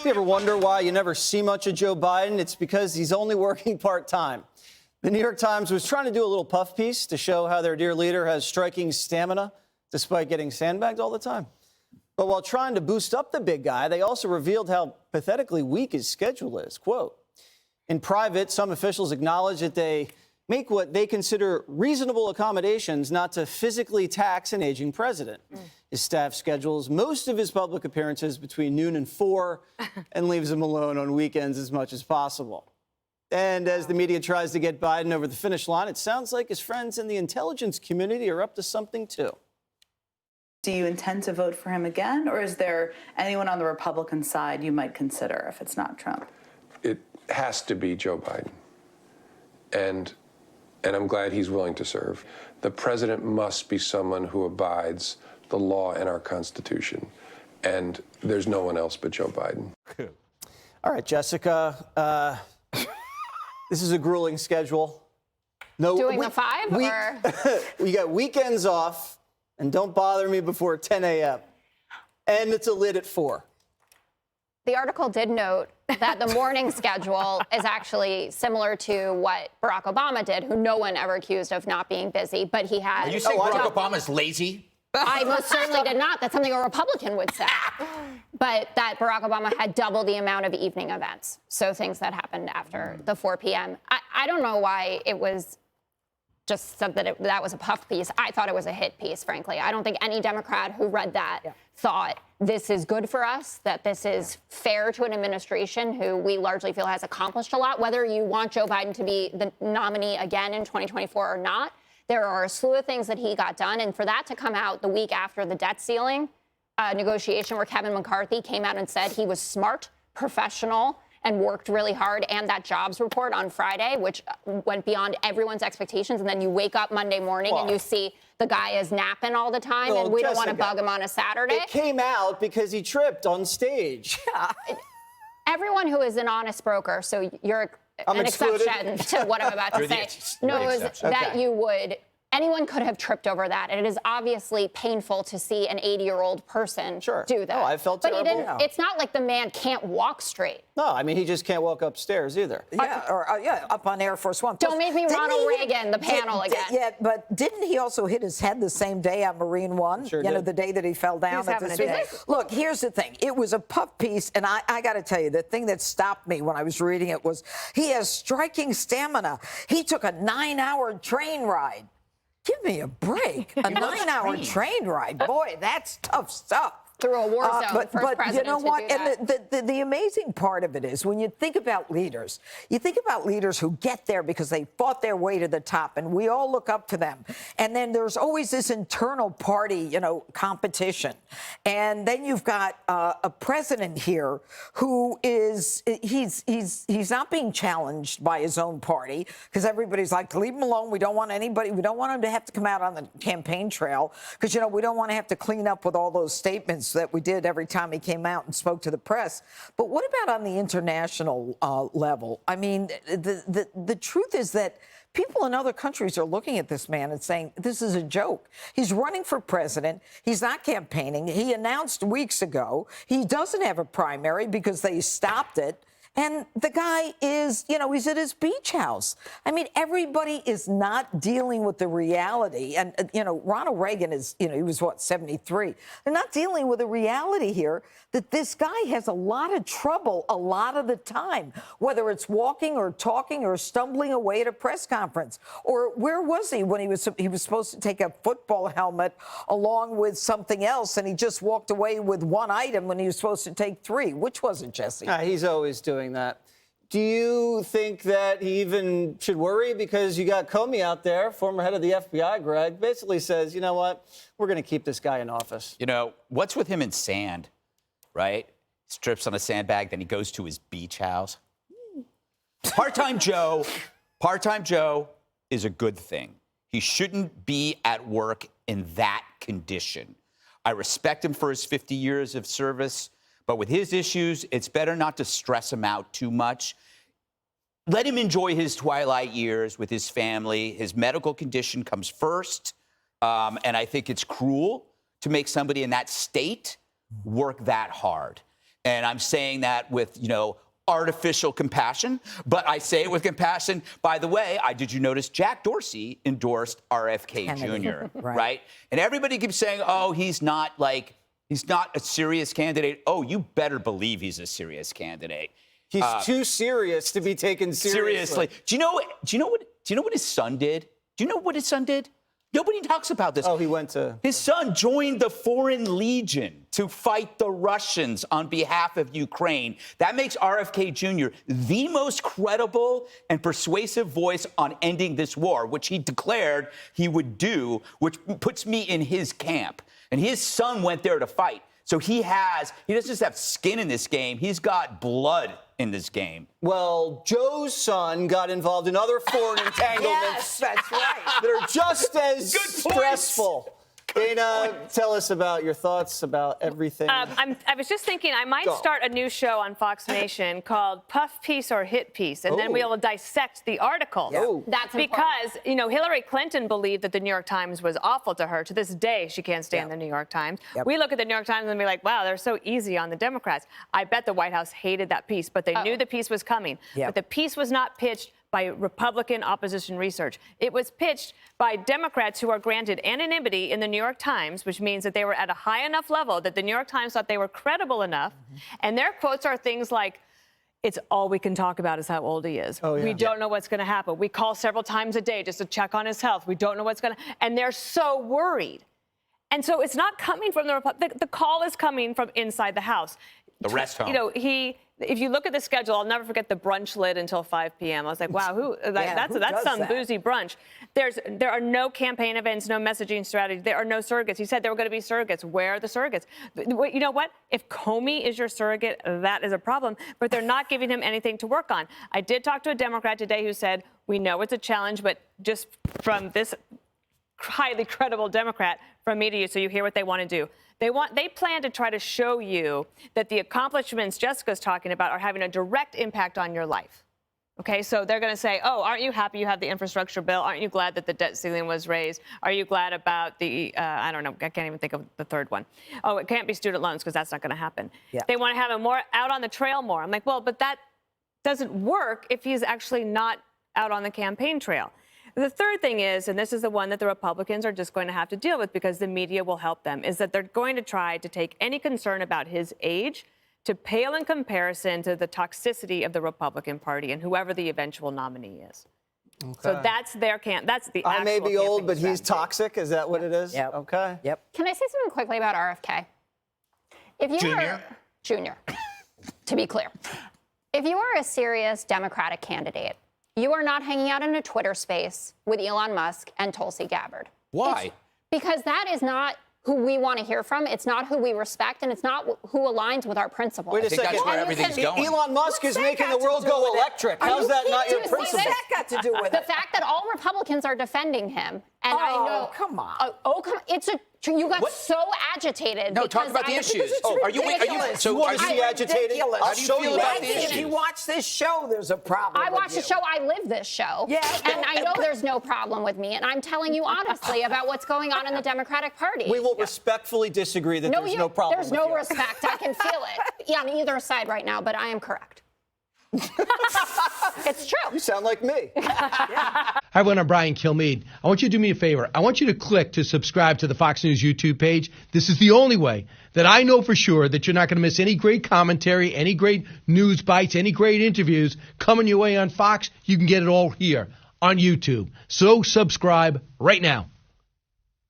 If you ever wonder why you never see much of Joe Biden, it's because he's only working part-time. The New York Times was trying to do a little puff piece to show how their dear leader has striking stamina despite getting sandbagged all the time. But while trying to boost up the big guy, they also revealed how pathetically weak his schedule is. Quote, in private, some officials acknowledge that they make what they consider reasonable accommodations not to physically tax an aging president. His staff schedules most of his public appearances between noon and 4 and leaves him alone on weekends as much as possible. And as the media tries to get Biden over the finish line, it sounds like his friends in the intelligence community are up to something, too. Do you intend to vote for him again, or is there anyone on the Republican side you might consider if it's not Trump? It has to be Joe Biden. And I'm glad he's willing to serve. The president must be someone who abides the law and our Constitution. And there's no one else but Joe Biden. All right, Jessica, this is a grueling schedule. No, Doing the 5? Or? We got weekends off, and don't bother me before 10 a.m. And it's a lid at 4. The article did note that the morning schedule is actually similar to what Barack Obama did, who no one ever accused of not being busy, but he had... Are you saying Barack Obama's lazy? I most certainly did not. That's something a Republican would say. But that Barack Obama had double the amount of evening events, so things that happened after the 4 p.m. I don't know why it was just said that that was a puff piece. I thought it was a hit piece, frankly. I don't think any Democrat who read that thought this is good for us, that this is fair to an administration who we largely feel has accomplished a lot. Whether you want Joe Biden to be the nominee again in 2024 or not, there are a slew of things that he got done. And for that to come out the week after the debt ceiling negotiation where Kevin McCarthy came out and said he was smart, professional, and worked really hard, and that jobs report on Friday, which went beyond everyone's expectations, and then you wake up Monday morning and you see the guy is napping all the time, and we don't want to bug him on a Saturday. It came out because he tripped on stage. Everyone who is an honest broker, so you're an exception to what I'm about to say, knows that you would... Anyone could have tripped over that, and it is obviously painful to see an 80-year-old person do that. Oh, I felt terrible. But he didn't. It's not like the man can't walk straight. No, I mean, he just can't walk upstairs either. Yeah, up on Air Force One. Don't make me Ronald Reagan, the panel again. Yeah, but didn't he also hit his head the same day on Marine One? Sure did. The day that he fell down. Look, here's the thing. It was a puff piece, and I got to tell you, the thing that stopped me when I was reading it was he has striking stamina. He took a 9-hour train ride. Give me a break. A 9-hour train ride. Boy, that's tough stuff. Through a war zone, but you know what? And the amazing part of it is when you think about leaders, who get there because they fought their way to the top, and we all look up to them. And then there's always this internal party, competition. And then you've got a president here who is he's not being challenged by his own party because everybody's like, leave him alone. We don't want anybody. We don't want him to have to come out on the campaign trail because we don't want to have to clean up with all those statements that we did every time he came out and spoke to the press. But what about on the international level? I mean, the truth is that people in other countries are looking at this man and saying, this is a joke. He's running for president. He's not campaigning. He announced weeks ago he doesn't have a primary because they stopped it. And the guy is, he's at his beach house. I mean, everybody is not dealing with the reality. And, Ronald Reagan is, he was, 73? They're not dealing with the reality here that this guy has a lot of trouble a lot of the time, whether it's walking or talking or stumbling away at a press conference. Or where was he when he was supposed to take a football helmet along with something else, and he just walked away with one item when he was supposed to take 3? Which was it, Jesse? He's always doing that. Do you think that he even should worry because you got Comey out there, former head of the FBI, Greg, basically says, you know what, we're going to keep this guy in office. What's with him in sand, right? Strips on a sandbag, then he goes to his beach house. Part-time Joe is a good thing. He shouldn't be at work in that condition. I respect him for his 50 years of service. But with his issues, it's better not to stress him out too much. Let him enjoy his twilight years with his family. His medical condition comes first. And I think it's cruel to make somebody in that state work that hard. And I'm saying that with, artificial compassion, but I say it with compassion. By the way, did you notice Jack Dorsey endorsed RFK Jr., right? And everybody keeps saying, oh, he's not a serious candidate. Oh, you better believe he's a serious candidate. He's too serious to be taken seriously. Do you know what his son did? Do you know what his son did? Nobody talks about this. Oh, he went to... His son joined the Foreign Legion to fight the Russians on behalf of Ukraine. That makes RFK Jr. the most credible and persuasive voice on ending this war, which he declared he would do, which puts me in his camp. And his son went there to fight. So he doesn't just have skin in this game, he's got blood in this game. Well, Joe's son got involved in other foreign entanglements. Yes, that's right. That are just as stressful. Dana, tell us about your thoughts about everything. I was just thinking I might start a new show on Fox Nation called Puff Piece or Hit Piece, and then we'll dissect the articles. Yeah. That's because, Hillary Clinton believed that the New York Times was awful to her. To this day, she can't stand the New York Times. We look at the New York Times and be like, wow, they're so easy on the Democrats. I bet the White House hated that piece, but they knew the piece was coming. But the piece was not pitched by Republican opposition research. It was pitched by Democrats who are granted anonymity in the New York Times, which means that they were at a high enough level that the New York Times thought they were credible enough. And their quotes are things like, it's all we can talk about is how old he is. We don't know what's going to happen. We call several times a day just to check on his health. We don't know what's going to, and they're so worried. And so it's not coming from the call is coming from inside the House. The rest home. If you look at the schedule, I'll never forget the brunch lit until 5 p.m. I was like, wow, that's some boozy brunch. There are no campaign events, no messaging strategy. There are no surrogates. He said there were going to be surrogates. Where are the surrogates? You know what? If Comey is your surrogate, that is a problem. But they're not giving him anything to work on. I did talk to a Democrat today who said, we know it's a challenge, but just from this highly credible Democrat, from me to you, so you hear what they want to do. They plan to try to show you that the accomplishments Jessica's talking about are having a direct impact on your life. Okay, so they're going to say, oh, aren't you happy you have the infrastructure bill? Aren't you glad that the debt ceiling was raised? Are you glad about the, I don't know, I can't even think of the third one. Oh, it can't be student loans because that's not going to happen. They want to have him more out on the trail more. I'm like, well, but that doesn't work if he's actually not out on the campaign trail. The third thing is, and this is the one that the Republicans are just going to have to deal with because the media will help them, is that they're going to try to take any concern about his age to pale in comparison to the toxicity of the Republican Party and whoever the eventual nominee is. Okay. So that's their that's the actual I may be old, but strategy. he's toxic. Is that what it is? Yep. Okay. Yep. Can I say something quickly about RFK? If you were Junior, to be clear, if you are a serious Democratic candidate, you are not hanging out in a Twitter space with Elon Musk and Tulsi Gabbard. Why? Because that is not who we want to hear from. It's not who we respect, and it's not who aligns with our principles. Wait a I think second. that's where everything's going. Elon Musk is making the world got to do go with it? electric. How's that not your kidding me? principle? What's that got to do with The it? fact that all Republicans are defending him, and I know. Come on. You got so agitated. No, talk because about the issues. Are you want to see agitated? Ridiculous. I'll show you about that. the If you watch this show, there's a problem. I with watch you. the show. I live this show. Yeah. And I know there's no problem with me. And I'm telling you honestly about what's going on in the Democratic Party. We will respectfully disagree that there's no problem There's with no you. respect. I can feel it on either side right now, but I am correct. It's true. You sound like me. Hi, everyone. I'm Brian Kilmeade. I want you to do me a favor. I want you to click to subscribe to the Fox News YouTube page. This is the only way that I know for sure that you're not going to miss any great commentary, any great news bites, any great interviews coming your way on Fox. You can get it all here on YouTube. So subscribe right now.